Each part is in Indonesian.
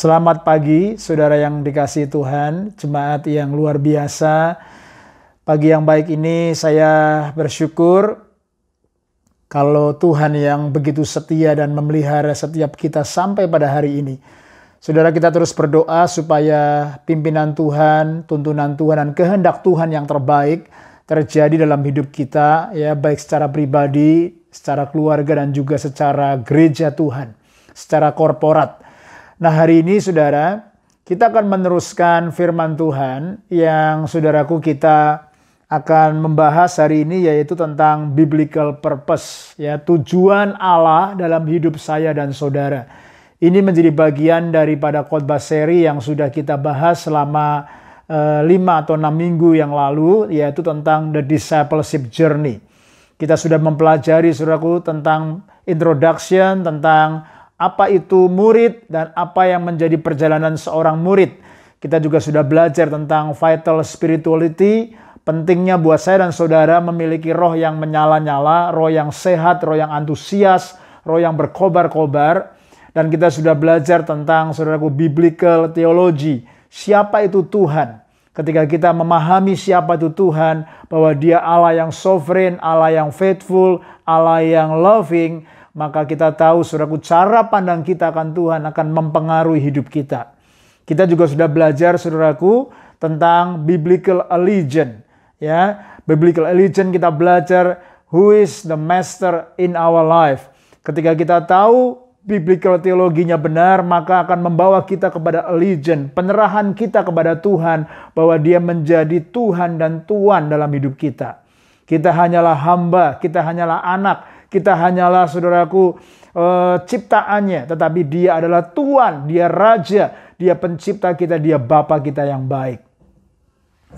Selamat pagi, saudara yang dikasihi Tuhan, jemaat yang luar biasa. Pagi yang baik ini saya bersyukur kalau Tuhan yang begitu setia dan memelihara setiap kita sampai pada hari ini. Saudara, kita terus berdoa supaya pimpinan Tuhan, tuntunan Tuhan, dan kehendak Tuhan yang terbaik terjadi dalam hidup kita, ya, baik secara pribadi, secara keluarga, dan juga secara gereja Tuhan, secara korporat. Nah, hari ini saudara, kita akan meneruskan firman Tuhan yang saudaraku kita akan membahas hari ini, yaitu tentang biblical purpose, ya, tujuan Allah dalam hidup saya dan saudara. Ini menjadi bagian daripada khotbah seri yang sudah kita bahas selama 5 atau 6 minggu yang lalu, yaitu tentang the discipleship journey. Kita sudah mempelajari saudaraku tentang introduction, tentang apa itu murid dan apa yang menjadi perjalanan seorang murid. Kita juga sudah belajar tentang vital spirituality, pentingnya buat saya dan saudara memiliki roh yang menyala-nyala, roh yang sehat, roh yang antusias, roh yang berkobar-kobar. Dan kita sudah belajar tentang saudaraku biblical theology, siapa itu Tuhan. Ketika kita memahami siapa itu Tuhan, bahwa Dia Allah yang sovereign, Allah yang faithful, Allah yang loving, maka kita tahu saudaraku cara pandang kita akan Tuhan akan mempengaruhi hidup kita. Kita juga sudah belajar saudaraku tentang biblical allegiance, ya. Biblical allegiance kita belajar who is the master in our life. Ketika kita tahu biblical teologinya benar, maka akan membawa kita kepada allegiance, penerahan kita kepada Tuhan, bahwa Dia menjadi Tuhan dan Tuan dalam hidup kita. Kita hanyalah hamba, kita hanyalah anak, kita hanyalah saudaraku ciptaannya, tetapi Dia adalah Tuan, Dia Raja, Dia pencipta kita, Dia Bapa kita yang baik.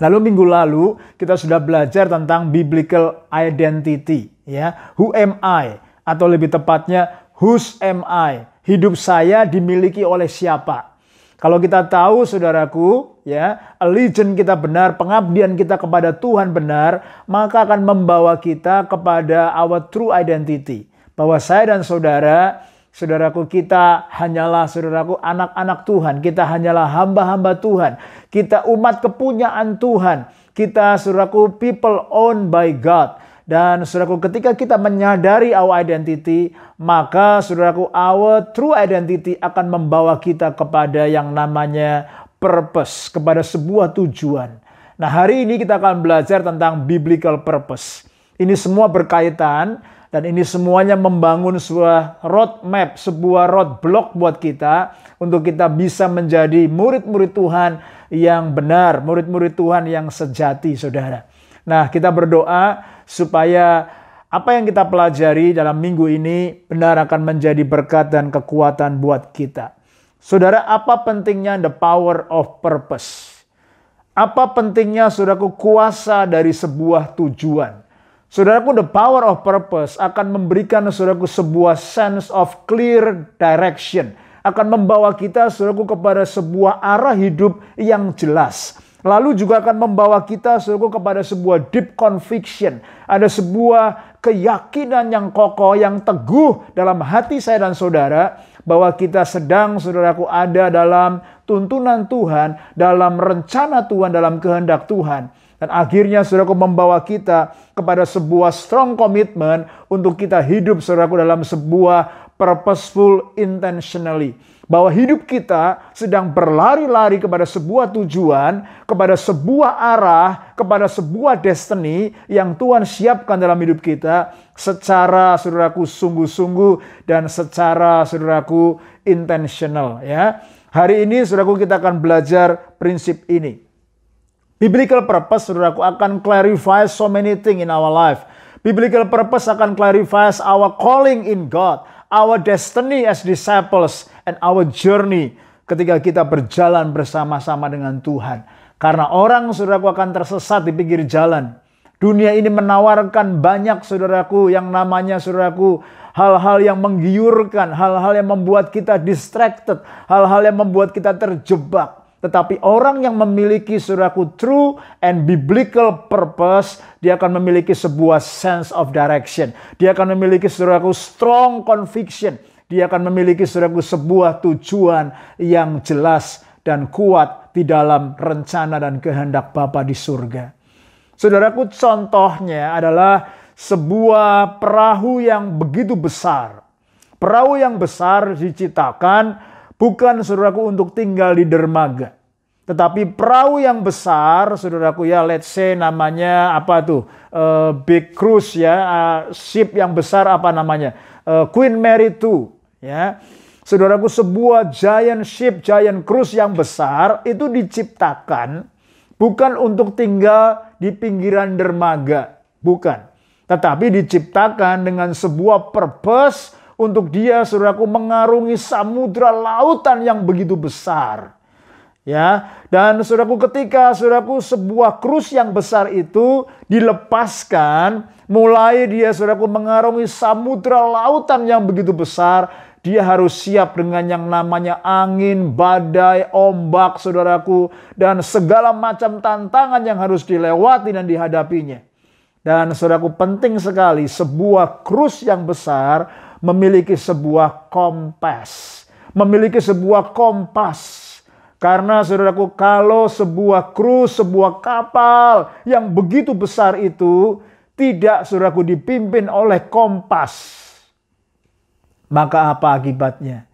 Lalu minggu lalu kita sudah belajar tentang biblical identity, ya. Who am I? Atau lebih tepatnya, whose am I? Hidup saya dimiliki oleh siapa? Kalau kita tahu saudaraku, ya, allegiance kita benar, pengabdian kita kepada Tuhan benar, maka akan membawa kita kepada our true identity. Bahwa saya dan saudaraku kita hanyalah saudaraku anak-anak Tuhan, kita hanyalah hamba-hamba Tuhan, kita umat kepunyaan Tuhan, kita saudaraku people owned by God. Dan saudaraku, ketika kita menyadari our identity, maka saudaraku our true identity akan membawa kita kepada yang namanya purpose, kepada sebuah tujuan. Nah, hari ini kita akan belajar tentang biblical purpose. Ini semua berkaitan dan ini semuanya membangun sebuah roadmap, sebuah roadblock buat kita untuk kita bisa menjadi murid-murid Tuhan yang benar, murid-murid Tuhan yang sejati, saudara. Nah, kita berdoa supaya apa yang kita pelajari dalam minggu ini benar akan menjadi berkat dan kekuatan buat kita. Saudara, apa pentingnya the power of purpose? Apa pentingnya saudaraku kuasa dari sebuah tujuan? Saudaraku, the power of purpose akan memberikan saudaraku sebuah sense of clear direction. Akan membawa kita saudaraku kepada sebuah arah hidup yang jelas. Lalu juga akan membawa kita saudaraku kepada sebuah deep conviction. Ada sebuah keyakinan yang kokoh, yang teguh dalam hati saya dan saudara, bahwa kita sedang saudaraku ada dalam tuntunan Tuhan, dalam rencana Tuhan, dalam kehendak Tuhan. Dan akhirnya saudaraku membawa kita kepada sebuah strong commitment untuk kita hidup saudaraku dalam sebuah purposeful intentionally. Bahwa hidup kita sedang berlari-lari kepada sebuah tujuan, kepada sebuah arah, kepada sebuah destiny yang Tuhan siapkan dalam hidup kita secara saudaraku sungguh-sungguh dan secara saudaraku intentional, ya. Hari ini saudaraku kita akan belajar prinsip ini. Biblical purpose saudaraku akan clarify so many things in our life. Biblical purpose akan clarify our calling in God, our destiny as disciples, and our journey ketika kita berjalan bersama-sama dengan Tuhan. Karena orang saudaraku akan tersesat di pinggir jalan. Dunia ini menawarkan banyak saudaraku yang namanya saudaraku hal-hal yang menggiurkan, hal-hal yang membuat kita distracted, hal-hal yang membuat kita terjebak. Tetapi orang yang memiliki saudaraku true and biblical purpose, dia akan memiliki sebuah sense of direction. Dia akan memiliki saudaraku strong conviction. Dia akan memiliki saudaraku sebuah tujuan yang jelas dan kuat di dalam rencana dan kehendak Bapa di surga. Saudaraku, contohnya adalah sebuah perahu yang begitu besar. Perahu yang besar diciptakan bukan saudaraku untuk tinggal di dermaga. Tetapi perahu yang besar, saudaraku ya, let's say namanya apa tuh? Big cruise ya, ship yang besar apa namanya? Queen Mary II ya. Saudaraku, sebuah giant ship, giant cruise yang besar itu diciptakan bukan untuk tinggal di pinggiran dermaga, bukan. Tetapi diciptakan dengan sebuah purpose untuk dia, saudaraku, mengarungi samudra lautan yang begitu besar. Ya, dan saudaraku, ketika saudaraku sebuah krus yang besar itu dilepaskan, mulai dia saudaraku mengarungi samudra lautan yang begitu besar, dia harus siap dengan yang namanya angin, badai, ombak, saudaraku, dan segala macam tantangan yang harus dilewati dan dihadapinya. Dan saudaraku, penting sekali sebuah krus yang besar memiliki sebuah kompas, memiliki sebuah kompas. Karena saudaraku, kalau sebuah krus, sebuah kapal yang begitu besar itu tidak saudaraku dipimpin oleh kompas, maka apa akibatnya?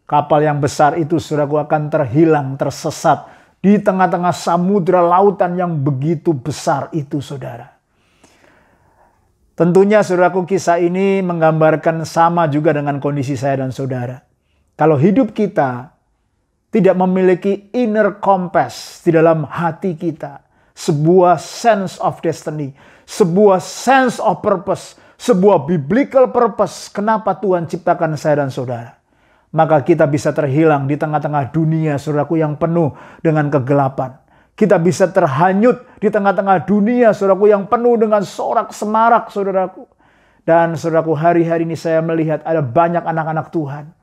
Kapal yang besar itu saudaraku akan terhilang, tersesat di tengah-tengah samudra lautan yang begitu besar itu, saudara. Tentunya saudaraku, kisah ini menggambarkan sama juga dengan kondisi saya dan saudara. Kalau hidup kita tidak memiliki inner compass di dalam hati kita, sebuah sense of destiny, sebuah sense of purpose, sebuah biblical purpose, kenapa Tuhan ciptakan saya dan saudara, maka kita bisa terhilang di tengah-tengah dunia, saudaraku, yang penuh dengan kegelapan. Kita bisa terhanyut di tengah-tengah dunia, saudaraku, yang penuh dengan sorak-semarak, saudaraku. Dan saudaraku, hari-hari ini saya melihat ada banyak anak-anak Tuhan,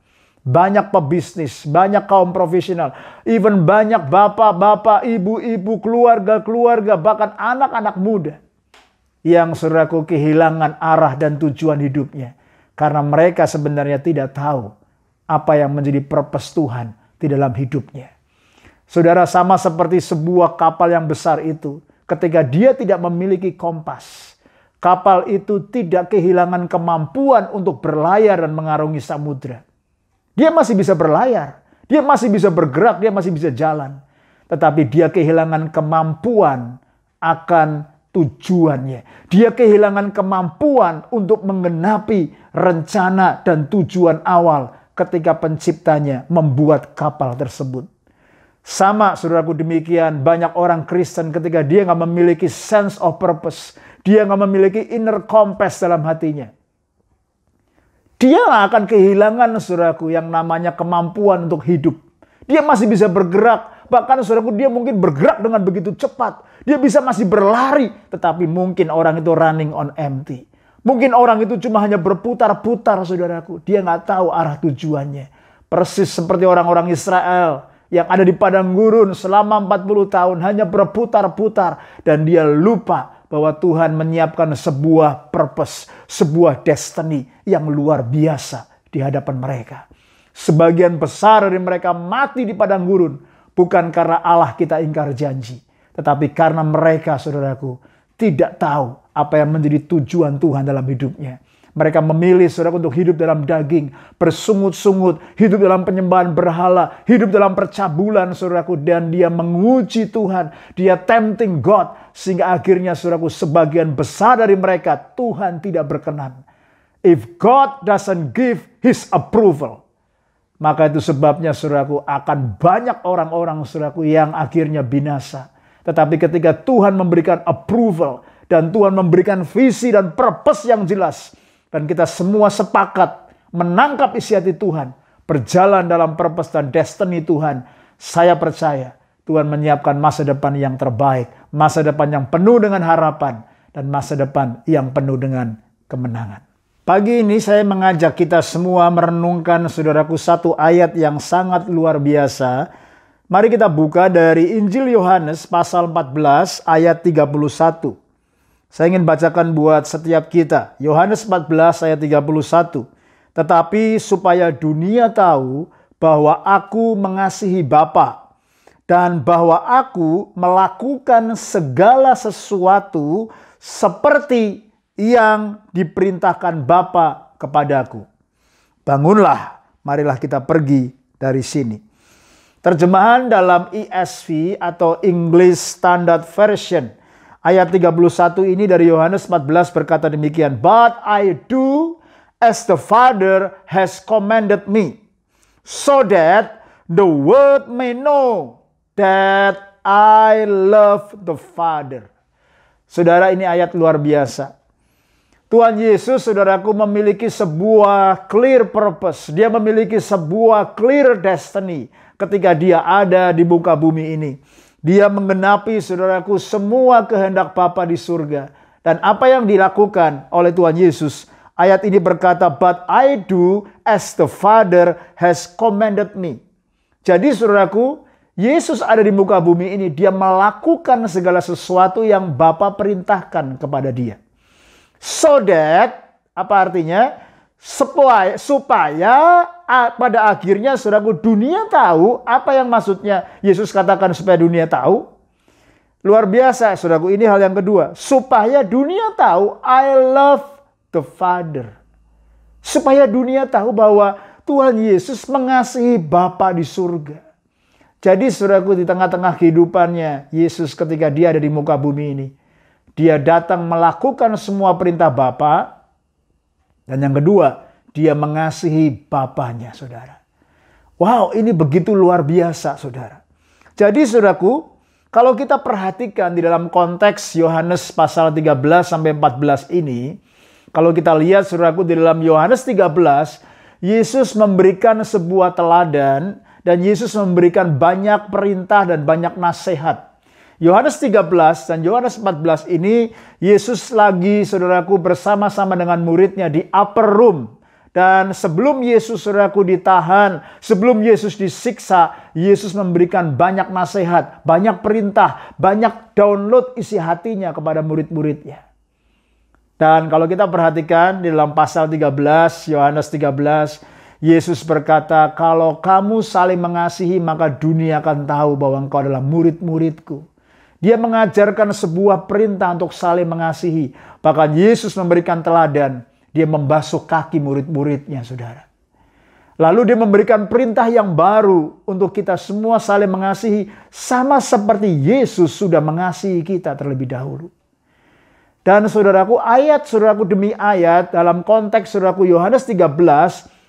banyak pebisnis, banyak kaum profesional, even banyak bapak-bapak, ibu-ibu, keluarga-keluarga, bahkan anak-anak muda yang saudaraku kehilangan arah dan tujuan hidupnya. Karena mereka sebenarnya tidak tahu apa yang menjadi purpose Tuhan di dalam hidupnya. Saudara, sama seperti sebuah kapal yang besar itu, ketika dia tidak memiliki kompas, kapal itu tidak kehilangan kemampuan untuk berlayar dan mengarungi samudra. Dia masih bisa berlayar, dia masih bisa bergerak, dia masih bisa jalan. Tetapi dia kehilangan kemampuan akan tujuannya. Dia kehilangan kemampuan untuk menggenapi rencana dan tujuan awal ketika penciptanya membuat kapal tersebut. Sama saudaraku, demikian banyak orang Kristen ketika dia nggak memiliki sense of purpose, dia nggak memiliki inner compass dalam hatinya, dia akan kehilangan saudaraku yang namanya kemampuan untuk hidup. Dia masih bisa bergerak, bahkan saudaraku dia mungkin bergerak dengan begitu cepat, dia bisa masih berlari, tetapi mungkin orang itu running on empty. Mungkin orang itu cuma hanya berputar-putar, saudaraku, dia nggak tahu arah tujuannya. Persis seperti orang-orang Israel yang ada di padang gurun selama 40 tahun hanya berputar-putar, dan dia lupa bahwa Tuhan menyiapkan sebuah purpose, sebuah destiny yang luar biasa di hadapan mereka. Sebagian besar dari mereka mati di padang gurun bukan karena Allah kita ingkar janji, tetapi karena mereka, saudaraku, tidak tahu apa yang menjadi tujuan Tuhan dalam hidupnya. Mereka memilih, saudaraku, untuk hidup dalam daging, bersungut-sungut, hidup dalam penyembahan berhala, hidup dalam percabulan, saudaraku, dan dia menguji Tuhan, dia tempting God, sehingga akhirnya, saudaraku, sebagian besar dari mereka Tuhan tidak berkenan. If God doesn't give His approval, maka itu sebabnya, saudaraku, akan banyak orang-orang, saudaraku, yang akhirnya binasa. Tetapi ketika Tuhan memberikan approval dan Tuhan memberikan visi dan purpose yang jelas, dan kita semua sepakat menangkap isi hati Tuhan, berjalan dalam purpose dan destiny Tuhan, saya percaya Tuhan menyiapkan masa depan yang terbaik, masa depan yang penuh dengan harapan, dan masa depan yang penuh dengan kemenangan. Pagi ini saya mengajak kita semua merenungkan, saudaraku, satu ayat yang sangat luar biasa. Mari kita buka dari Injil Yohanes pasal 14 ayat 31. Saya ingin bacakan buat setiap kita. Yohanes 14 ayat 31. tetapi supaya dunia tahu bahwa aku mengasihi Bapa dan bahwa aku melakukan segala sesuatu seperti yang diperintahkan Bapa kepadaku. Bangunlah, marilah kita pergi dari sini. Terjemahan dalam ESV atau English Standard Version ayat 31 ini dari Yohanes 14 berkata demikian. But I do as the Father has commanded me, so that the world may know that I love the Father. Saudara, ini ayat luar biasa. Tuhan Yesus, saudaraku, memiliki sebuah clear purpose. Dia memiliki sebuah clear destiny ketika dia ada di muka bumi ini. Dia menggenapi, saudaraku, semua kehendak Bapa di surga. Dan apa yang dilakukan oleh Tuhan Yesus, ayat ini berkata, but I do as the Father has commanded me. Jadi, saudaraku, Yesus ada di muka bumi ini. Dia melakukan segala sesuatu yang Bapa perintahkan kepada dia. So that, apa artinya? Supaya pada akhirnya saudaraku dunia tahu apa yang maksudnya Yesus katakan supaya dunia tahu. Luar biasa saudaraku, ini hal yang kedua. Supaya dunia tahu I love the Father. Supaya dunia tahu bahwa Tuhan Yesus mengasihi Bapa di surga. Jadi saudaraku, di tengah-tengah kehidupannya Yesus ketika dia ada di muka bumi ini, dia datang melakukan semua perintah Bapa. Dan yang kedua, dia mengasihi Bapanya, saudara. Wow, ini begitu luar biasa, saudara. Jadi, saudaraku, kalau kita perhatikan di dalam konteks Yohanes pasal 13 sampai 14 ini, kalau kita lihat, saudaraku, di dalam Yohanes 13, Yesus memberikan sebuah teladan dan Yesus memberikan banyak perintah dan banyak nasihat. Yohanes 13 dan Yohanes 14 ini Yesus lagi, saudaraku, bersama-sama dengan muridnya di upper room. Dan sebelum Yesus, saudaraku, ditahan, sebelum Yesus disiksa, Yesus memberikan banyak nasihat, banyak perintah, banyak download isi hatinya kepada murid-muridnya. Dan kalau kita perhatikan di dalam pasal 13, Yohanes 13, Yesus berkata, kalau kamu saling mengasihi maka dunia akan tahu bahwa engkau adalah murid-muridku. Dia mengajarkan sebuah perintah untuk saling mengasihi. Bahkan Yesus memberikan teladan. Dia membasuh kaki murid-muridnya, saudara. Lalu dia memberikan perintah yang baru untuk kita semua saling mengasihi. Sama seperti Yesus sudah mengasihi kita terlebih dahulu. Dan saudaraku, ayat saudaraku demi ayat dalam konteks saudaraku Yohanes 13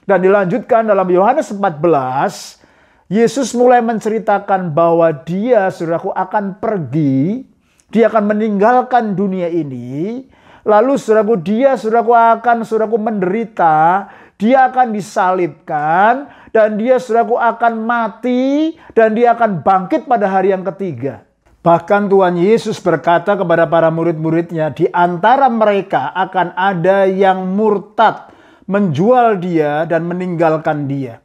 dan dilanjutkan dalam Yohanes 14, Yesus mulai menceritakan bahwa dia, saudaraku, akan pergi. Dia akan meninggalkan dunia ini. Lalu, saudaraku, dia, saudaraku, akan, saudaraku, menderita. Dia akan disalibkan. Dan dia, saudaraku, akan mati. Dan dia akan bangkit pada hari yang ketiga. Bahkan Tuhan Yesus berkata kepada para murid-muridnya, di antara mereka akan ada yang murtad, menjual dia dan meninggalkan dia.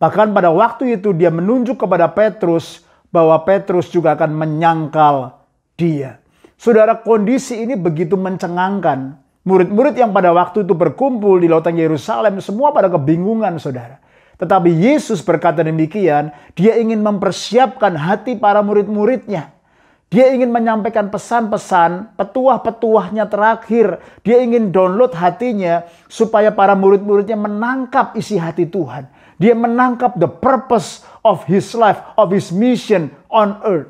Bahkan pada waktu itu dia menunjuk kepada Petrus bahwa Petrus juga akan menyangkal dia. Saudara, kondisi ini begitu mencengangkan. Murid-murid yang pada waktu itu berkumpul di lautan Yerusalem semua pada kebingungan, saudara. Tetapi Yesus berkata demikian, dia ingin mempersiapkan hati para murid-muridnya. Dia ingin menyampaikan pesan-pesan, petuah-petuahnya terakhir. Dia ingin download hatinya supaya para murid-muridnya menangkap isi hati Tuhan. Dia menangkap the purpose of his life, of his mission on earth.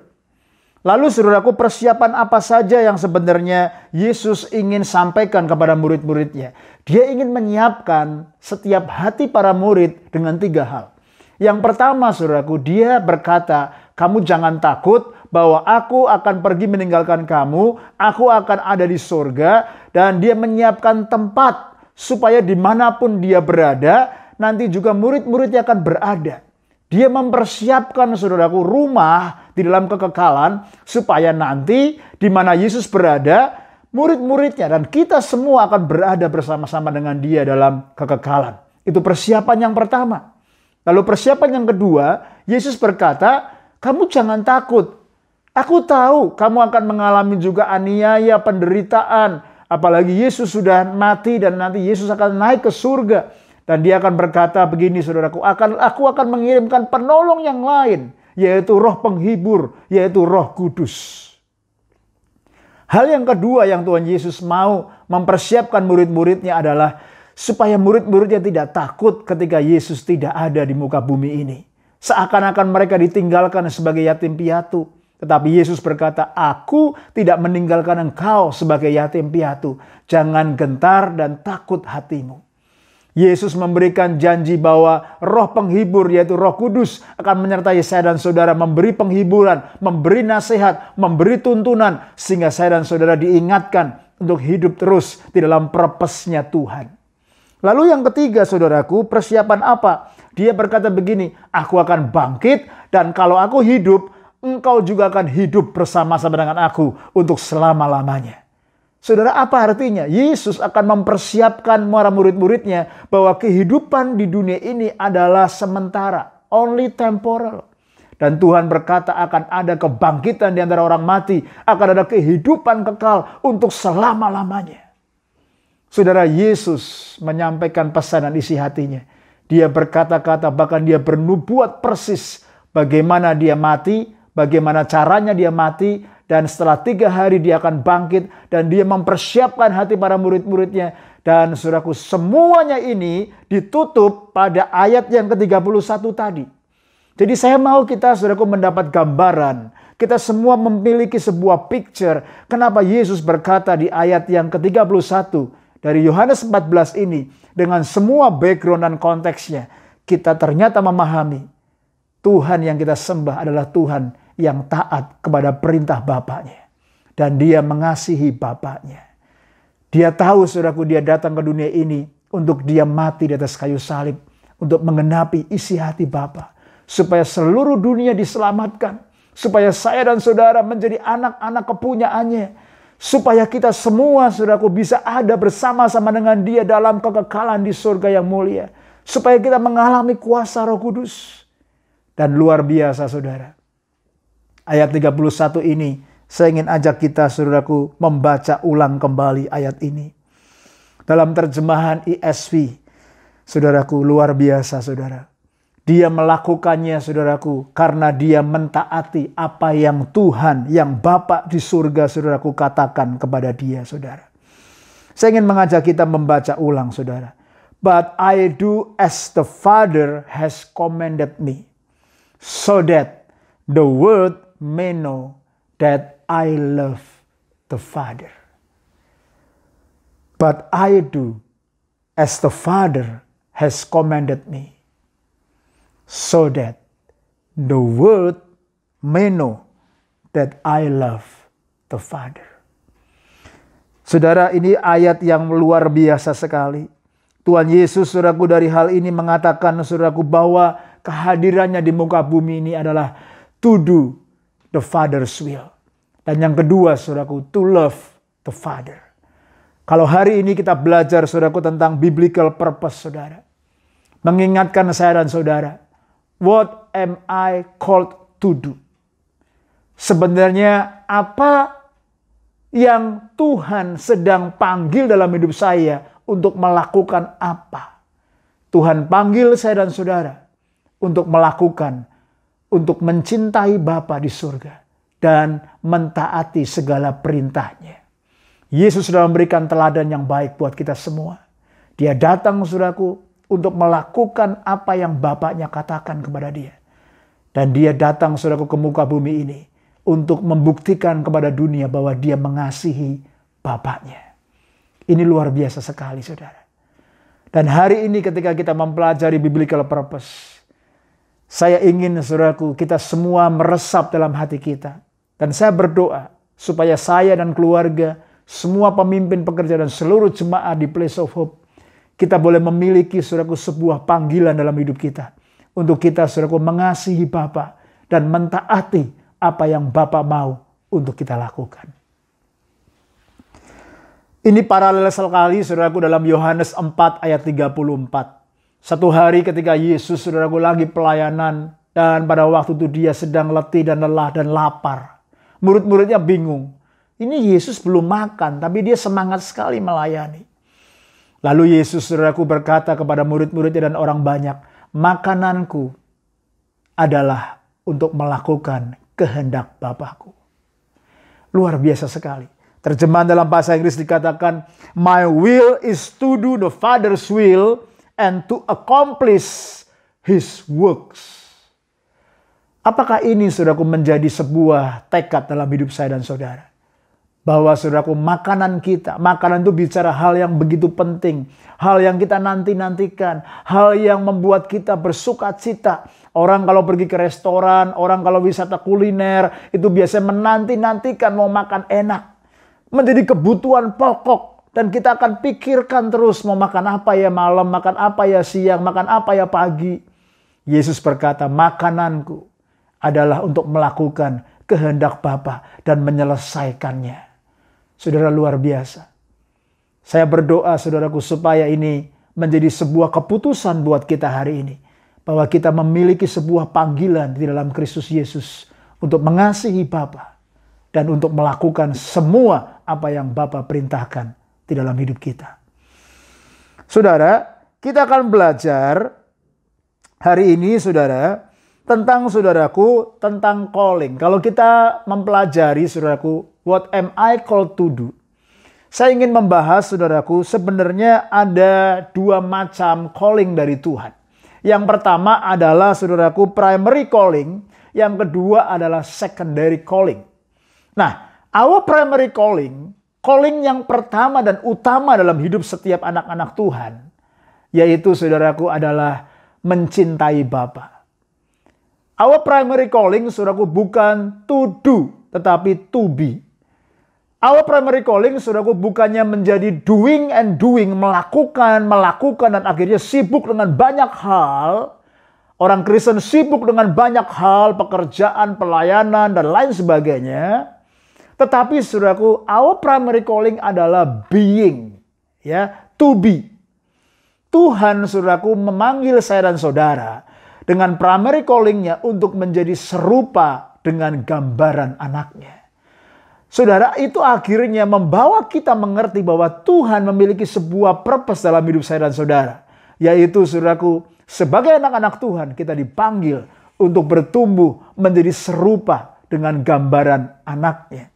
Lalu saudaraku, persiapan apa saja yang sebenarnya Yesus ingin sampaikan kepada murid-muridnya? Dia ingin menyiapkan setiap hati para murid dengan 3 hal. Yang pertama, saudaraku, dia berkata, kamu jangan takut bahwa aku akan pergi meninggalkan kamu, aku akan ada di surga, dan dia menyiapkan tempat supaya dimanapun dia berada, nanti juga murid-muridnya akan berada. Dia mempersiapkan, saudaraku, rumah di dalam kekekalan supaya nanti di mana Yesus berada, murid-muridnya dan kita semua akan berada bersama-sama dengan dia dalam kekekalan. Itu persiapan yang pertama. Lalu persiapan yang kedua, Yesus berkata, kamu jangan takut. Aku tahu kamu akan mengalami juga aniaya, penderitaan. Apalagi Yesus sudah mati dan nanti Yesus akan naik ke surga. Dan dia akan berkata begini saudaraku, aku akan mengirimkan penolong yang lain, yaitu roh penghibur, yaitu Roh Kudus. Hal yang kedua yang Tuhan Yesus mau mempersiapkan murid-muridnya adalah supaya murid-muridnya tidak takut ketika Yesus tidak ada di muka bumi ini. Seakan-akan mereka ditinggalkan sebagai yatim piatu. Tetapi Yesus berkata, aku tidak meninggalkan engkau sebagai yatim piatu. Jangan gentar dan takut hatimu. Yesus memberikan janji bahwa roh penghibur yaitu Roh Kudus akan menyertai saya dan saudara, memberi penghiburan, memberi nasihat, memberi tuntunan sehingga saya dan saudara diingatkan untuk hidup terus di dalam purpose-nya Tuhan. Lalu yang ketiga saudaraku, persiapan apa? Dia berkata begini, aku akan bangkit dan kalau aku hidup, engkau juga akan hidup bersama-sama dengan aku untuk selama-lamanya. Saudara, apa artinya? Yesus akan mempersiapkan para murid-muridnya bahwa kehidupan di dunia ini adalah sementara, only temporal. Dan Tuhan berkata akan ada kebangkitan di antara orang mati, akan ada kehidupan kekal untuk selama-lamanya. Saudara, Yesus menyampaikan pesanan isi hatinya. Dia berkata-kata, bahkan dia bernubuat persis bagaimana dia mati, bagaimana caranya dia mati, dan setelah 3 hari dia akan bangkit dan dia mempersiapkan hati para murid-muridnya. Dan saudaraku, semuanya ini ditutup pada ayat yang ke-31 tadi. Jadi saya mau kita saudaraku mendapat gambaran. Kita semua memiliki sebuah picture. Kenapa Yesus berkata di ayat yang ke-31 dari Yohanes 14 ini. Dengan semua background dan konteksnya. Kita ternyata memahami Tuhan yang kita sembah adalah Tuhan yang taat kepada perintah Bapaknya. Dan dia mengasihi Bapaknya. Dia tahu saudaraku dia datang ke dunia ini untuk dia mati di atas kayu salib. Untuk mengenapi isi hati Bapa. Supaya seluruh dunia diselamatkan. Supaya saya dan saudara menjadi anak-anak kepunyaannya. Supaya kita semua saudaraku bisa ada bersama-sama dengan dia dalam kekekalan di surga yang mulia. Supaya kita mengalami kuasa Roh Kudus. Dan luar biasa saudara. Ayat 31 ini, saya ingin ajak kita saudaraku membaca ulang kembali ayat ini. Dalam terjemahan ESV, saudaraku luar biasa saudara. Dia melakukannya saudaraku karena dia mentaati apa yang Tuhan, yang Bapa di surga saudaraku katakan kepada dia saudara. Saya ingin mengajak kita membaca ulang saudara. But I do as the Father has commanded me, so that the world may know that I love the Father. But I do as the Father has commanded me, so that the world may know that I love the Father. Saudara, ini ayat yang luar biasa sekali. Tuhan Yesus, saudaraku, dari hal ini mengatakan, saudaraku, bahwa kehadirannya di muka bumi ini adalah to do the Father's will. Dan yang kedua, saudaraku, to love the Father. Kalau hari ini kita belajar, saudaraku, tentang biblical purpose, saudara. Mengingatkan saya dan saudara, what am I called to do? Sebenarnya apa yang Tuhan sedang panggil dalam hidup saya untuk melakukan apa? Tuhan panggil saya dan saudara untuk melakukan, untuk mencintai Bapa di surga dan mentaati segala perintahnya. Yesus sudah memberikan teladan yang baik buat kita semua. Dia datang saudaraku untuk melakukan apa yang Bapaknya katakan kepada dia. Dan dia datang saudaraku ke muka bumi ini untuk membuktikan kepada dunia bahwa dia mengasihi Bapaknya. Ini luar biasa sekali saudara. Dan hari ini ketika kita mempelajari biblical purpose, saya ingin saudaraku kita semua meresap dalam hati kita. Dan saya berdoa supaya saya dan keluarga, semua pemimpin pekerja dan seluruh jemaat di Place of Hope, kita boleh memiliki saudaraku sebuah panggilan dalam hidup kita. Untuk kita saudaraku mengasihi Bapa dan mentaati apa yang Bapa mau untuk kita lakukan. Ini paralel sekali saudaraku dalam Yohanes 4 ayat 34. Satu hari ketika Yesus saudaraku lagi pelayanan dan pada waktu itu dia sedang letih dan lelah dan lapar. Murid-muridnya bingung. Ini Yesus belum makan tapi dia semangat sekali melayani. Lalu Yesus saudaraku berkata kepada murid-muridnya dan orang banyak, makananku adalah untuk melakukan kehendak Bapakku. Luar biasa sekali. Terjemahan dalam bahasa Inggris dikatakan, my will is to do the Father's will and to accomplish His works. Apakah ini saudaraku menjadi sebuah tekad dalam hidup saya dan saudara? Bahwa saudaraku makanan itu bicara hal yang begitu penting. Hal yang kita nanti-nantikan. Hal yang membuat kita bersuka cita. Orang kalau pergi ke restoran, orang kalau wisata kuliner, itu biasanya menanti-nantikan mau makan enak. Menjadi kebutuhan pokok. Dan kita akan pikirkan terus mau makan apa ya malam, makan apa ya siang, makan apa ya pagi. Yesus berkata, makananku adalah untuk melakukan kehendak Bapa dan menyelesaikannya. Saudara, luar biasa. Saya berdoa saudaraku supaya ini menjadi sebuah keputusan buat kita hari ini. Bahwa kita memiliki sebuah panggilan di dalam Kristus Yesus untuk mengasihi Bapa dan untuk melakukan semua apa yang Bapa perintahkan di dalam hidup kita. Saudara, kita akan belajar hari ini saudara tentang calling. Kalau kita mempelajari saudaraku, what am I called to do? Saya ingin membahas saudaraku, sebenarnya ada dua macam calling dari Tuhan. Yang pertama adalah saudaraku primary calling, yang kedua adalah secondary calling. Nah, our primary calling yang pertama dan utama dalam hidup setiap anak-anak Tuhan, yaitu saudaraku adalah mencintai Bapa. Our primary calling, saudaraku, bukan to do, tetapi to be. Our primary calling, saudaraku, bukannya menjadi doing, melakukan, dan akhirnya sibuk dengan banyak hal. Orang Kristen sibuk dengan banyak hal, pekerjaan, pelayanan, dan lain sebagainya. Tetapi, saudaraku, our primary calling adalah being, ya, to be. Tuhan, saudaraku, memanggil saya dan saudara dengan primary calling-nya untuk menjadi serupa dengan gambaran anaknya. Saudara, itu akhirnya membawa kita mengerti bahwa Tuhan memiliki sebuah purpose dalam hidup saya dan saudara. Yaitu, saudaraku, sebagai anak-anak Tuhan kita dipanggil untuk bertumbuh menjadi serupa dengan gambaran anaknya.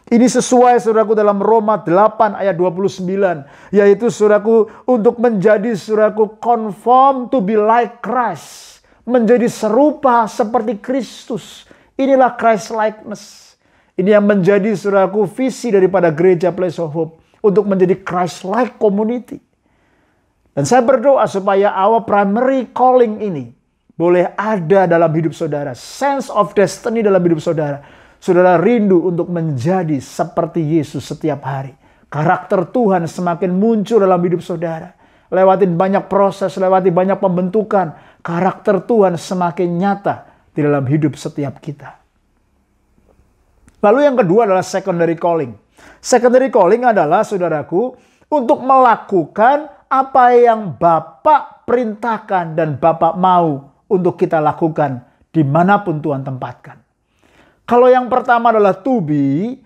Ini sesuai saudaraku dalam Roma 8 ayat 29. Yaitu saudaraku untuk menjadi saudaraku conform to be like Christ. Menjadi serupa seperti Kristus. Inilah Christ likeness. Ini yang menjadi saudaraku visi daripada gereja Place of Hope. Untuk menjadi Christ-like community. Dan saya berdoa supaya our primary calling ini boleh ada dalam hidup saudara. Sense of destiny dalam hidup saudara. Saudara rindu untuk menjadi seperti Yesus setiap hari. Karakter Tuhan semakin muncul dalam hidup saudara. Lewatin banyak proses, lewati banyak pembentukan. Karakter Tuhan semakin nyata di dalam hidup setiap kita. Lalu yang kedua adalah secondary calling. Secondary calling adalah saudaraku untuk melakukan apa yang Bapak perintahkan dan Bapak mau untuk kita lakukan dimanapun Tuhan tempatkan. Kalau yang pertama adalah to be,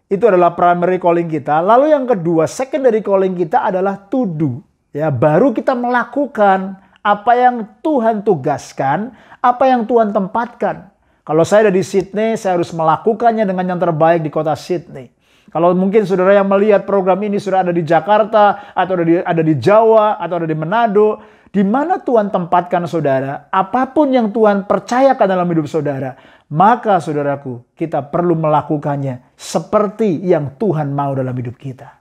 itu adalah primary calling kita. Lalu yang kedua, secondary calling kita adalah to do. Ya, baru kita melakukan apa yang Tuhan tugaskan, apa yang Tuhan tempatkan. Kalau saya ada di Sydney, saya harus melakukannya dengan yang terbaik di kota Sydney. Kalau mungkin saudara yang melihat program ini sudah ada di Jakarta, atau ada di Jawa, atau ada di Manado, di mana Tuhan tempatkan saudara, apapun yang Tuhan percayakan dalam hidup saudara, maka saudaraku, kita perlu melakukannya seperti yang Tuhan mau dalam hidup kita.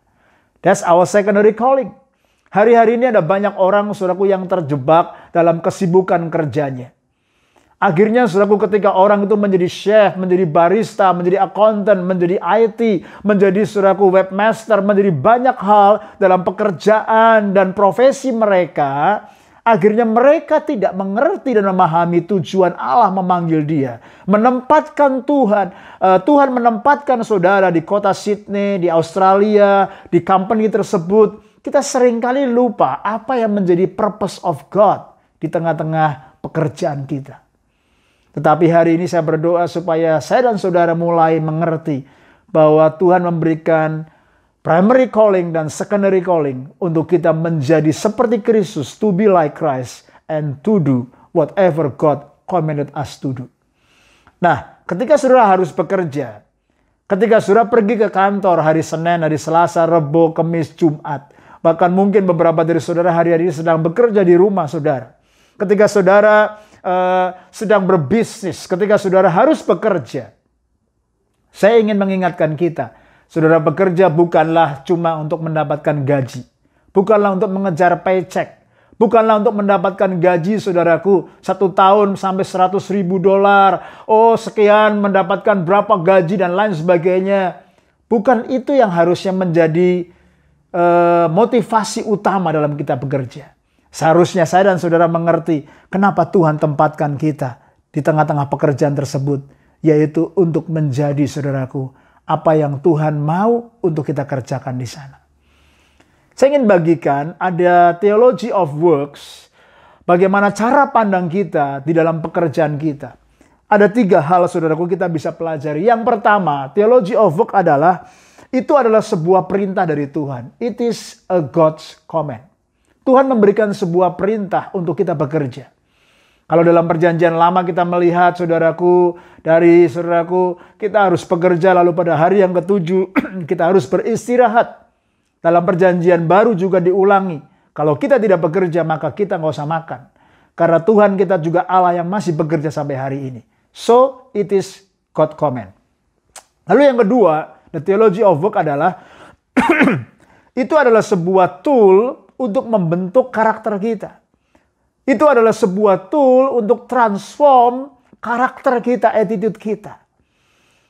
That's our secondary calling. Hari-hari ini ada banyak orang saudaraku yang terjebak dalam kesibukan kerjanya. Akhirnya saudaraku ketika orang itu menjadi chef, menjadi barista, menjadi accountant, menjadi IT, menjadi saudaraku webmaster, menjadi banyak hal dalam pekerjaan dan profesi mereka. Akhirnya mereka tidak mengerti dan memahami tujuan Allah memanggil dia. Menempatkan Tuhan menempatkan saudara di kota Sydney, di Australia, di company tersebut. Kita seringkali lupa apa yang menjadi purpose of God di tengah-tengah pekerjaan kita. Tetapi hari ini saya berdoa supaya saya dan saudara mulai mengerti bahwa Tuhan memberikan primary calling dan secondary calling untuk kita menjadi seperti Kristus, to be like Christ, and to do whatever God commanded us to do. Nah, ketika saudara harus bekerja, ketika saudara pergi ke kantor hari Senin, hari Selasa, Rebo, Kamis, Jumat, bahkan mungkin beberapa dari saudara hari-hari ini sedang bekerja di rumah saudara. Ketika saudara sedang berbisnis, ketika saudara harus bekerja, saya ingin mengingatkan kita, saudara bekerja bukanlah cuma untuk mendapatkan gaji, bukanlah untuk mengejar paycheck, bukanlah untuk mendapatkan gaji saudaraku 1 tahun sampai $100.000, oh sekian mendapatkan berapa gaji dan lain sebagainya. Bukan itu yang harusnya menjadi motivasi utama dalam kita bekerja. Seharusnya saya dan saudara mengerti kenapa Tuhan tempatkan kita di tengah-tengah pekerjaan tersebut, yaitu untuk menjadi saudaraku apa yang Tuhan mau untuk kita kerjakan di sana. Saya ingin bagikan ada theology of works, bagaimana cara pandang kita di dalam pekerjaan kita. Ada 3 hal saudaraku kita bisa pelajari. Yang pertama, theology of work itu adalah sebuah perintah dari Tuhan. It is a God's command. Tuhan memberikan sebuah perintah untuk kita bekerja. Kalau dalam perjanjian lama kita melihat saudaraku, kita harus bekerja, lalu pada hari yang ke-7 kita harus beristirahat. Dalam perjanjian baru juga diulangi. Kalau kita tidak bekerja maka kita nggak usah makan. Karena Tuhan kita juga Allah yang masih bekerja sampai hari ini. So it is God command. Lalu yang kedua, the theology of work itu adalah sebuah tool untuk membentuk karakter kita. Itu adalah sebuah tool untuk transform karakter kita, attitude kita.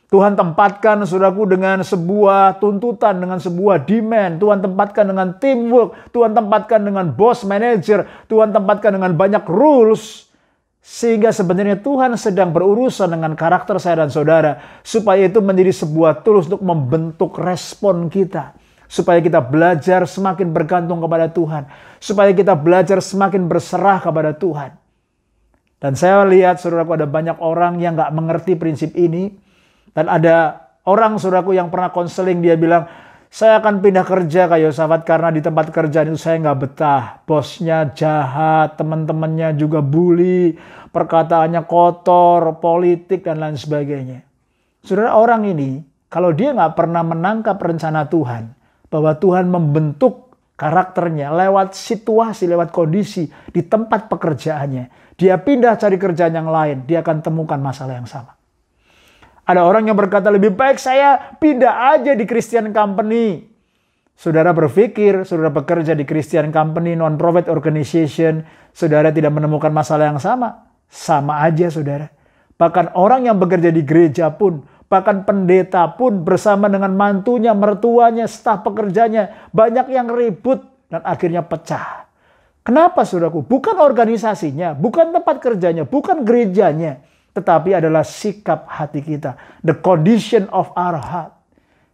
Tuhan tempatkan saudaraku dengan sebuah tuntutan, dengan sebuah demand. Tuhan tempatkan dengan teamwork. Tuhan tempatkan dengan boss, manager. Tuhan tempatkan dengan banyak rules. Sehingga sebenarnya Tuhan sedang berurusan dengan karakter saya dan saudara. Supaya itu menjadi sebuah tools untuk membentuk respon kita. Supaya kita belajar semakin bergantung kepada Tuhan. Supaya kita belajar semakin berserah kepada Tuhan. Dan saya lihat saudaraku ada banyak orang yang gak mengerti prinsip ini. Dan ada orang saudaraku yang pernah konseling, dia bilang, saya akan pindah kerja Kak Yosafat karena di tempat kerjaan itu saya gak betah. Bosnya jahat, teman-temannya juga bully, perkataannya kotor, politik dan lain sebagainya. Saudara, orang ini kalau dia gak pernah menangkap rencana Tuhan, bahwa Tuhan membentuk karakternya lewat situasi, lewat kondisi di tempat pekerjaannya. Dia pindah cari kerjaan yang lain, dia akan temukan masalah yang sama. Ada orang yang berkata lebih baik saya pindah aja di Christian company. Saudara berpikir, saudara bekerja di Christian company, non-profit organization, saudara tidak menemukan masalah yang sama? Sama aja saudara. Bahkan orang yang bekerja di gereja pun, bahkan pendeta pun bersama dengan mantunya, mertuanya, staf pekerjanya, banyak yang ribut dan akhirnya pecah. Kenapa saudaraku? Bukan organisasinya, bukan tempat kerjanya, bukan gerejanya, tetapi adalah sikap hati kita. The condition of our heart.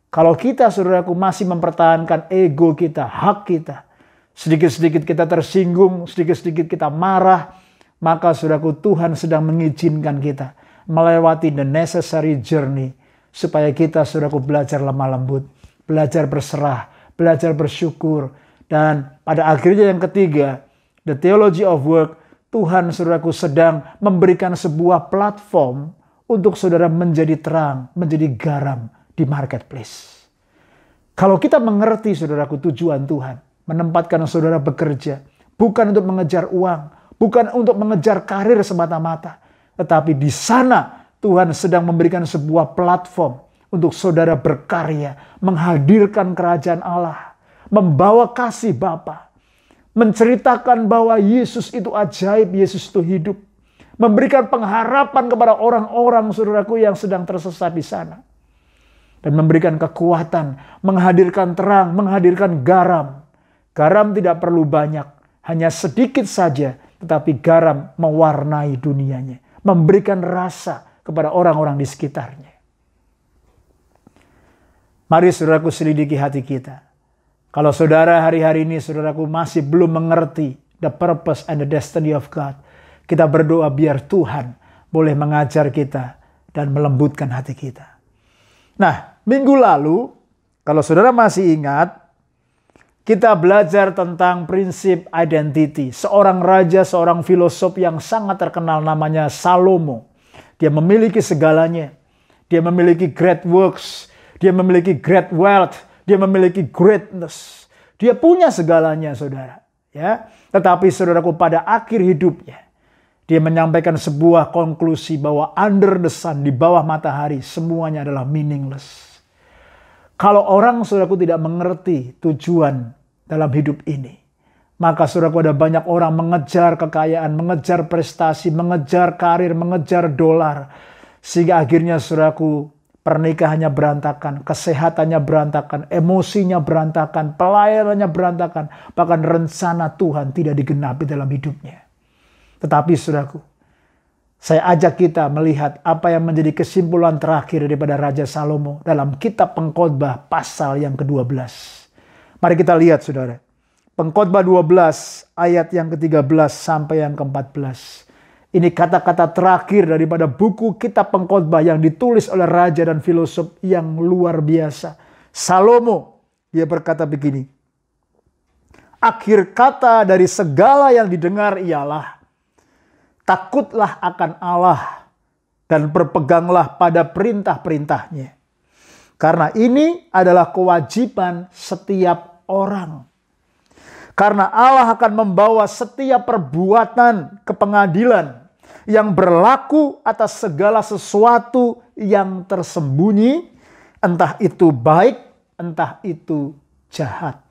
Kalau kita saudaraku masih mempertahankan ego kita, hak kita, sedikit-sedikit kita tersinggung, sedikit-sedikit kita marah, maka saudaraku Tuhan sedang mengizinkan kita melewati the necessary journey supaya kita saudaraku belajar lemah lembut, belajar berserah, belajar bersyukur, dan pada akhirnya yang ketiga, the theology of work, Tuhan saudaraku sedang memberikan sebuah platform untuk saudara menjadi terang, menjadi garam di marketplace. Kalau kita mengerti saudaraku tujuan Tuhan, menempatkan saudara bekerja, bukan untuk mengejar uang, bukan untuk mengejar karir semata-mata, tetapi di sana Tuhan sedang memberikan sebuah platform untuk saudara berkarya, menghadirkan kerajaan Allah, membawa kasih Bapa, menceritakan bahwa Yesus itu ajaib, Yesus itu hidup, memberikan pengharapan kepada orang-orang saudaraku yang sedang tersesat di sana, dan memberikan kekuatan, menghadirkan terang, menghadirkan garam. Garam tidak perlu banyak, hanya sedikit saja, tetapi garam mewarnai dunianya, memberikan rasa kepada orang-orang di sekitarnya. Mari saudaraku selidiki hati kita. Kalau saudara hari-hari ini saudaraku masih belum mengerti the purpose and the destiny of God, kita berdoa biar Tuhan boleh mengajar kita dan melembutkan hati kita. Nah, minggu lalu Kalau saudara masih ingat, kita belajar tentang prinsip identity. Seorang raja, seorang filosof yang sangat terkenal namanya Salomo. Dia memiliki segalanya. Dia memiliki great works. Dia memiliki great wealth. Dia memiliki greatness. Dia punya segalanya, saudara. Ya, tetapi saudaraku, pada akhir hidupnya, dia menyampaikan sebuah konklusi bahwa under the sun, di bawah matahari, semuanya adalah meaningless. Kalau orang, saudaraku, tidak mengerti tujuan dalam hidup ini, maka saudaraku, ada banyak orang mengejar kekayaan, mengejar prestasi, mengejar karir, mengejar dolar. Sehingga akhirnya, saudaraku, pernikahannya berantakan, kesehatannya berantakan, emosinya berantakan, pelayanannya berantakan. Bahkan rencana Tuhan tidak digenapi dalam hidupnya. Tetapi saudaraku, saya ajak kita melihat apa yang menjadi kesimpulan terakhir daripada Raja Salomo dalam kitab Pengkhotbah pasal yang ke-12. Mari kita lihat, saudara. Pengkhotbah 12 ayat yang ke-13 sampai yang ke-14. Ini kata-kata terakhir daripada buku kitab Pengkhotbah yang ditulis oleh raja dan filosof yang luar biasa. Salomo, dia berkata begini. Akhir kata dari segala yang didengar ialah, takutlah akan Allah dan berpeganglah pada perintah-perintahnya. Karena ini adalah kewajiban setiap orang. Karena Allah akan membawa setiap perbuatan ke pengadilan yang berlaku atas segala sesuatu yang tersembunyi, entah itu baik, entah itu jahat.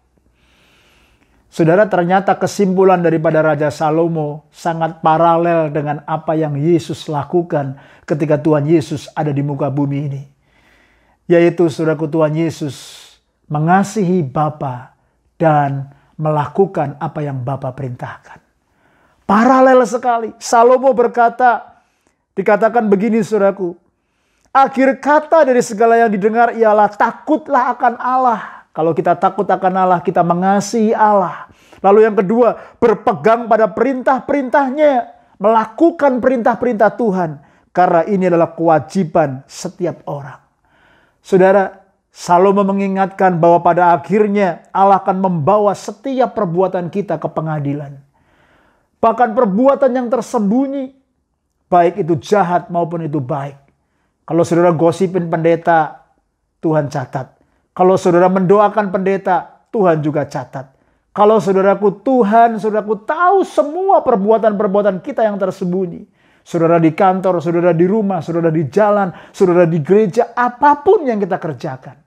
Saudara, ternyata kesimpulan daripada Raja Salomo sangat paralel dengan apa yang Yesus lakukan ketika Tuhan Yesus ada di muka bumi ini. Yaitu, saudaraku, Tuhan Yesus mengasihi Bapa dan melakukan apa yang Bapa perintahkan. Paralel sekali. Salomo berkata, dikatakan begini, saudaraku. Akhir kata dari segala yang didengar ialah takutlah akan Allah. Kalau kita takut akan Allah, kita mengasihi Allah. Lalu yang kedua, berpegang pada perintah-perintahnya. Melakukan perintah-perintah Tuhan. Karena ini adalah kewajiban setiap orang. Saudara, Salomo mengingatkan bahwa pada akhirnya Allah akan membawa setiap perbuatan kita ke pengadilan. Bahkan perbuatan yang tersembunyi, baik itu jahat maupun itu baik. Kalau saudara gosipin pendeta, Tuhan catat. Kalau saudara mendoakan pendeta, Tuhan juga catat. Kalau saudaraku tahu semua perbuatan-perbuatan kita yang tersembunyi. Saudara di kantor, saudara di rumah, saudara di jalan, saudara di gereja, apapun yang kita kerjakan.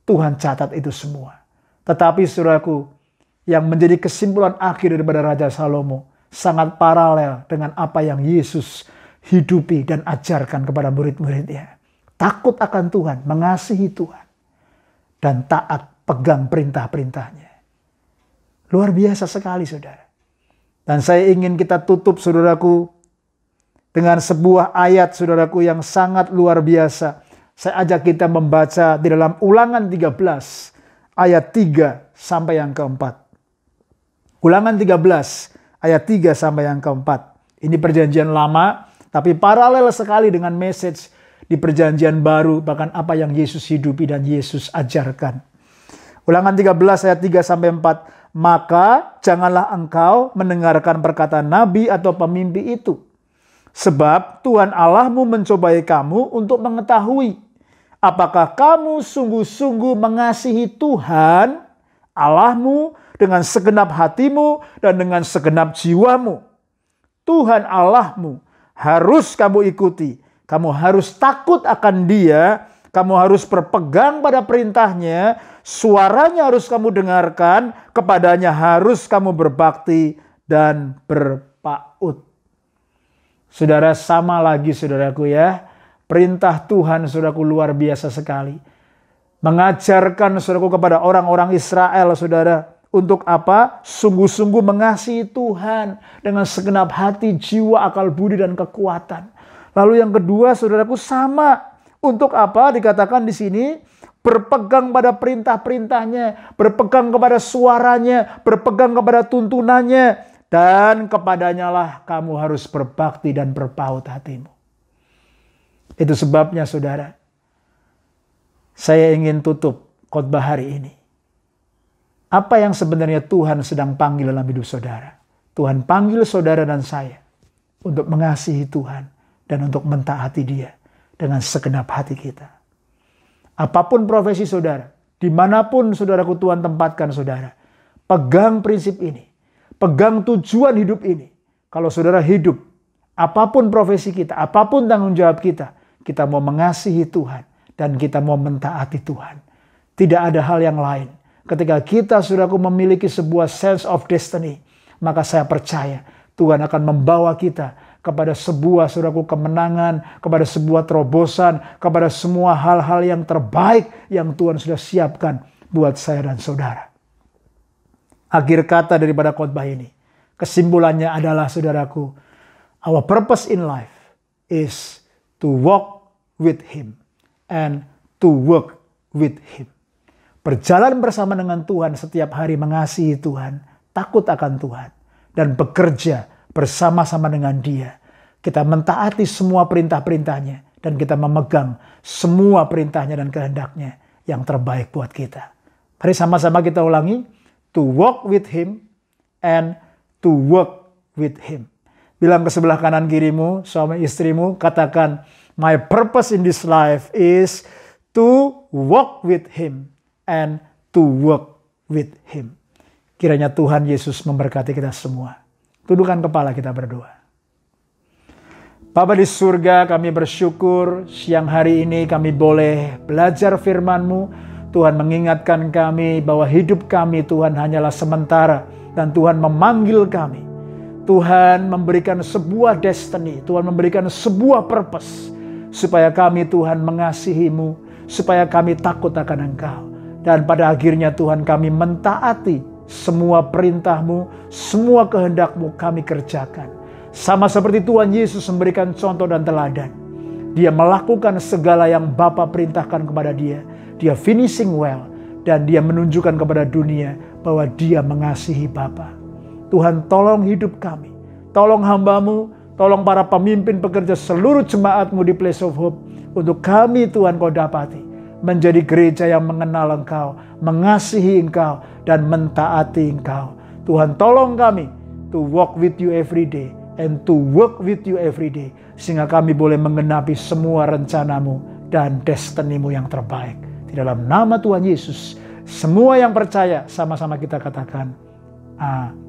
Tuhan catat itu semua. Tetapi saudaraku, yang menjadi kesimpulan akhir daripada Raja Salomo sangat paralel dengan apa yang Yesus hidupi dan ajarkan kepada murid-muridnya. Takut akan Tuhan, mengasihi Tuhan. Dan taat pegang perintah-perintahnya. Luar biasa sekali, saudara. Dan saya ingin kita tutup, saudaraku, dengan sebuah ayat, saudaraku, yang sangat luar biasa. Saya ajak kita membaca di dalam Ulangan 13 ayat 3 sampai yang keempat. Ulangan 13 ayat 3 sampai yang keempat. Ini perjanjian lama, tapi paralel sekali dengan message di perjanjian baru, bahkan apa yang Yesus hidupi dan Yesus ajarkan. Ulangan 13 ayat 3 sampai 4. Maka janganlah engkau mendengarkan perkataan nabi atau pemimpi itu. Sebab Tuhan Allahmu mencobai kamu untuk mengetahui apakah kamu sungguh-sungguh mengasihi Tuhan Allahmu dengan segenap hatimu dan dengan segenap jiwamu. Tuhan Allahmu harus kamu ikuti. Kamu harus takut akan Dia. Kamu harus berpegang pada perintahnya. Suaranya harus kamu dengarkan. Kepadanya harus kamu berbakti dan berpaut. Saudara, sama lagi saudaraku ya. Perintah Tuhan saudaraku luar biasa sekali. Mengajarkan saudaraku kepada orang-orang Israel saudara. Untuk apa? Sungguh-sungguh mengasihi Tuhan. Dengan segenap hati, jiwa, akal budi dan kekuatan. Lalu yang kedua, saudaraku, sama. Untuk apa? Dikatakan di sini, berpegang pada perintah-perintahnya, berpegang kepada suaranya, berpegang kepada tuntunannya, dan kepadanya lah kamu harus berbakti dan berpaut hatimu. Itu sebabnya, saudara, saya ingin tutup khotbah hari ini. Apa yang sebenarnya Tuhan sedang panggil dalam hidup saudara? Tuhan panggil saudara dan saya untuk mengasihi Tuhan dan untuk mentaati Dia dengan segenap hati kita. Apapun profesi saudara, dimanapun saudaraku Tuhan tempatkan saudara, pegang prinsip ini, pegang tujuan hidup ini. Kalau saudara hidup, apapun profesi kita, apapun tanggung jawab kita mau mengasihi Tuhan dan kita mau mentaati Tuhan. Tidak ada hal yang lain. Ketika kita, saudaraku, memiliki sebuah sense of destiny, maka saya percaya Tuhan akan membawa kita kepada sebuah, saudaraku, kemenangan, kepada sebuah terobosan, kepada semua hal-hal yang terbaik yang Tuhan sudah siapkan buat saya dan saudara. Akhir kata daripada khotbah ini, kesimpulannya adalah, saudaraku, our purpose in life is to walk with Him and to work with Him. Berjalan bersama dengan Tuhan setiap hari, mengasihi Tuhan, takut akan Tuhan, dan bekerja bersama-sama dengan Dia. Kita mentaati semua perintah-perintahnya, dan kita memegang semua perintahnya dan kehendaknya yang terbaik buat kita. Mari sama-sama kita ulangi, to walk with Him and to work with Him. Bilang ke sebelah kanan kirimu, suami istrimu, katakan, my purpose in this life is to walk with Him and to work with Him. Kiranya Tuhan Yesus memberkati kita semua. Tundukkan kepala, kita berdoa. Bapa di surga, kami bersyukur siang hari ini kami boleh belajar firman-Mu. Tuhan mengingatkan kami bahwa hidup kami, Tuhan, hanyalah sementara. Dan Tuhan memanggil kami. Tuhan memberikan sebuah destiny. Tuhan memberikan sebuah purpose. Supaya kami, Tuhan, mengasihi-Mu. Supaya kami takut akan Engkau. Dan pada akhirnya Tuhan, kami mentaati semua perintah-Mu, semua kehendak-Mu kami kerjakan. Sama seperti Tuhan Yesus memberikan contoh dan teladan. Dia melakukan segala yang Bapa perintahkan kepada dia. Dia finishing well. Dan dia menunjukkan kepada dunia bahwa dia mengasihi Bapa. Tuhan, tolong hidup kami. Tolong hamba-Mu, tolong para pemimpin pekerja seluruh jemaat-Mu di Place of Hope. Untuk kami, Tuhan, Kau dapati menjadi gereja yang mengenal Engkau, mengasihi Engkau, dan mentaati Engkau. Tuhan, tolong kami to walk with You every day and to work with You every day, sehingga kami boleh menggenapi semua rencana-Mu dan destiny-Mu yang terbaik. Di dalam nama Tuhan Yesus, semua yang percaya sama-sama kita katakan, amin.